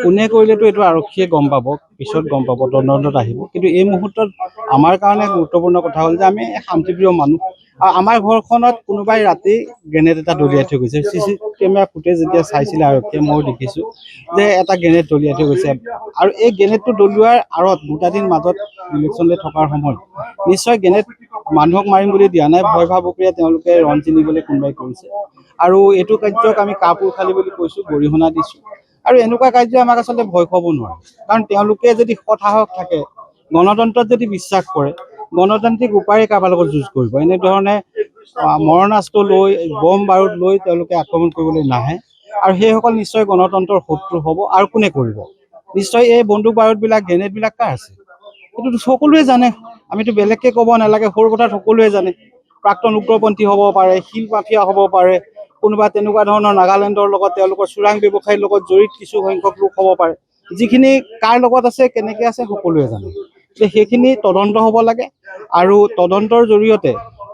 কোনে কৰিলেতো এইটো আৰক্ষীয়ে গম পাব, পিছত গম পাব, তদন্তত আহিব। কিন্তু এই মুহূৰ্তত আমাৰ কাৰণে গুৰুত্বপূৰ্ণ কথা হ'ল যে আমি শান্তিপ্ৰিয় মানুহ। আৰু আমাৰ ঘৰখনত কোনোবাই ৰাতি গ্ৰেনেড এটা দলিয়াই থৈ গৈছে। চিচি কেমেৰা ফুটেজ যেতিয়া চাইছিলে আৰক্ষীয়ে, ময়ো দেখিছোঁ যে এটা গ্ৰেনেড দলিয়াই থৈ গৈছে। আৰু এই গ্ৰেনেডটো দলিওৱাৰ আঁৰত দুটা দিন মাজত ইলেকশ্যনলৈ থকাৰ সময়ত নিশ্চয় গ্ৰেনেড মানুহক মাৰিম বুলি দিয়া নাই, ভয় ভাবুকিৰে তেওঁলোকে ৰণ চিনিবলৈ কোনোবাই কৰিছে। আৰু এইটো কাৰ্যক আমি কাপুৰুষালি বুলি কৈছোঁ, গৰিহণা দিছোঁ। আৰু এনেকুৱা কাৰ্য আমাক আচলতে ভয় খুৱাব নোৱাৰে, কাৰণ তেওঁলোকে যদি সৎ সাহস থাকে, গণতন্ত্ৰত যদি বিশ্বাস কৰে, গণতান্ত্ৰিক উপায়েৰে কাৰোবাৰ লগত যুঁজ কৰিব। এনেধৰণে মৰণাস্ত্ৰ লৈ, বম বাৰুদ লৈ তেওঁলোকে আক্ৰমণ কৰিবলৈ নাহে। আৰু সেইসকল নিশ্চয় গণতন্ত্ৰৰ শত্ৰু হ'ব। আৰু কোনে কৰিব? নিশ্চয় এই বন্দুক বাৰুদবিলাক, গ্ৰেনেডবিলাক কাৰ আছে? এইটোতো সকলোৱে জানে, আমিতো বেলেগকে ক'ব নালাগে, সৰু কথাত সকলোৱে জানে। প্ৰাক্তন উগ্ৰপন্থী হ'ব পাৰে, শিল মাফিয়া হ'ব পাৰে, কোনোবা তেনেকুৱা ধৰণৰ নাগালেণ্ডৰ লগত তেওঁলোকৰ চোৰাং ব্যৱসায়ীৰ লগত জড়িত কিছু সংখ্যক লোক হ'ব পাৰে। যিখিনি কাৰ লগত আছে, কেনেকৈ আছে, সকলোৱে জানে। সেইখিনি তদন্ত হ'ব লাগে। আৰু তদন্তৰ জৰিয়তে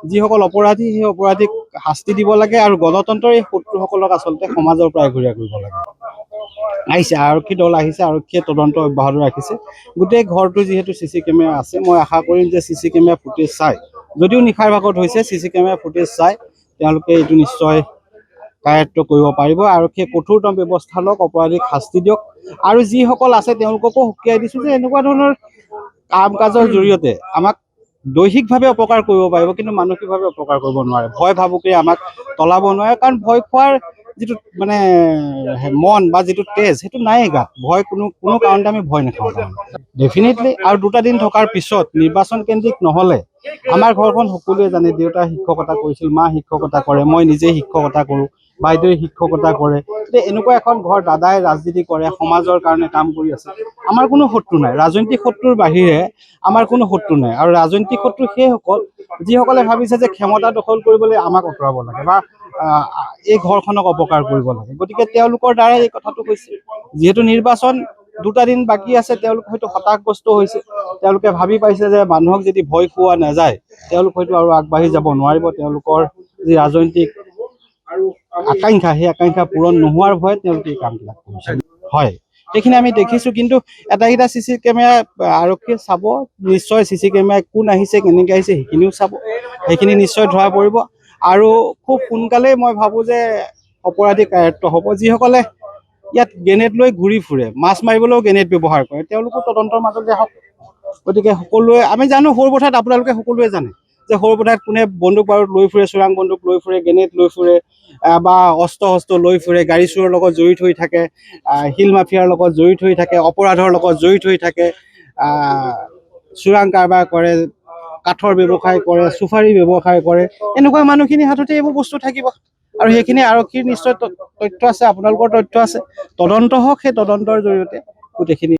যিসকল অপৰাধী, সেই অপৰাধীক শাস্তি দিব লাগে। আৰু গণতন্ত্ৰৰ এই শত্ৰুসকলক আচলতে সমাজৰ পৰা এঘৰীয়া কৰিব লাগে। আহিছে আৰক্ষী দল আহিছে, আৰক্ষীয়ে তদন্ত অব্যাহত ৰাখিছে। গোটেই ঘৰটো যিহেতু চিচি কেমেৰা আছে, মই আশা কৰিম যে চিচি কেমেৰা ফুটেজ চাই, যদিও নিশাৰ ভাগত হৈছে, চিচি কেমেৰা ফুটেজ চাই তেওঁলোকে এইটো নিশ্চয় কায়ত্ব কৰিব পাৰিব। আৰক্ষীয়ে কঠোৰতম ব্যৱস্থা লওক, অপৰাধীক শাস্তি দিয়ক। আৰু যিসকল আছে তেওঁলোককো সকীয়াই দিছোঁ যে এনেকুৱা ধৰণৰ কাম কাজৰ জৰিয়তে আমাক দৈহিকভাৱে অপকাৰ কৰিব পাৰিব, কিন্তু মানসিকভাৱে অপকাৰ কৰিব নোৱাৰে। ভয় ভাবুকিৰে আমাক তলাব নোৱাৰে, কাৰণ ভয় খোৱাৰ যিটো মানে মন বা যিটো তেজ, সেইটো নায়েই গাত। ভয় কোনো কাৰণতে আমি ভয় নাখাওঁ। ডেফিনেটলি। আৰু দুটা দিন থকাৰ পিছত নিৰ্বাচন কেন্দ্ৰিক নহ'লে আমাৰ ঘৰখন সকলোৱে জানে, দেউতা শিক্ষকতা কৰিছিল, মা শিক্ষকতা কৰে, মই নিজে শিক্ষকতা কৰোঁ, বাইদেৱে শিক্ষকতা কৰে। এনেকুৱা এখন ঘৰ, দাদাই ৰাজনীতি কৰে, সমাজৰ কাৰণে কাম কৰি আছে। আমাৰ কোনো শত্ৰু নাই, ৰাজনৈতিক শত্ৰুৰ বাহিৰে আমাৰ কোনো শত্ৰু নাই। আৰু ৰাজনৈতিক শত্ৰু সেইসকল যিসকলে ভাবিছে যে ক্ষমতা দখল কৰিবলৈ আমাক আঁতৰাব লাগে বা এই ঘৰখনক অপকাৰ কৰিব লাগে। গতিকে তেওঁলোকৰ দ্বাৰাই এই কথাটো হৈছে। যিহেতু নিৰ্বাচন দুটা দিন বাকী আছে, তেওঁলোক হয়তো হতাশগ্ৰস্ত হৈছে। তেওঁলোকে ভাবি পাইছে যে মানুহক যদি ভয় খুওৱা নাযায়, তেওঁলোক হয়তো আৰু আগবাঢ়ি যাব নোৱাৰিব। তেওঁলোকৰ যি ৰাজনৈতিক আকাংক্ষা, সেই আকাংক্ষা পূৰণ নোহোৱাৰ ভয়ত তেওঁলোকে এই কামবিলাক কৰিছে। হয়, সেইখিনি আমি দেখিছোঁ। কিন্তু এটা চিচি কেমেৰা আৰক্ষীয়ে চাব, নিশ্চয় চিচি কেমেৰা কোন আহিছে, কেনেকৈ আহিছে, সেইখিনিও চাব। সেইখিনি নিশ্চয় ধৰা পৰিব। আৰু খুব সোনকালেই মই ভাবোঁ যে অপৰাধী কায়ত্ব হ'ব। যিসকলে ইয়াত গ্ৰেনেড লৈ ঘূৰি ফুৰে, মাছ মাৰিবলৈও গ্ৰেনেড ব্যৱহাৰ কৰে, তেওঁলোকো তদন্তৰ মাজলৈ আহক। গতিকে সকলোৱে আমি জানো, সৰুপথাৰত আপোনালোকে সকলোৱে জানে যে সৰুপথাৰত কোনে বন্দুক বাৰুদ লৈ ফুৰে, চোৰাং বন্দুক লৈ ফুৰে, গ্ৰেনেড লৈ ফুৰে, বা অস্ত্ৰ লৈ ফুৰে, গাড়ী চোৰৰ লগত জড়িত হৈ থাকে, শিল মাফিয়াৰ লগত জড়িত হৈ থাকে, অপৰাধৰ লগত জড়িত হৈ থাকে, চোৰাং কাৰবাৰ কৰে, কাঠৰ ব্যৱসায় কৰে, চুফাৰী ব্যৱসায় কৰে। এনেকুৱা মানুহখিনিৰ হাততে এইবোৰ বস্তু থাকিব। আৰু সেইখিনি আৰক্ষীৰ নিশ্চয় তথ্য আছে, আপোনালোকৰ তথ্য আছে। তদন্ত হওক, সেই তদন্তৰ জৰিয়তে গোটেইখিনি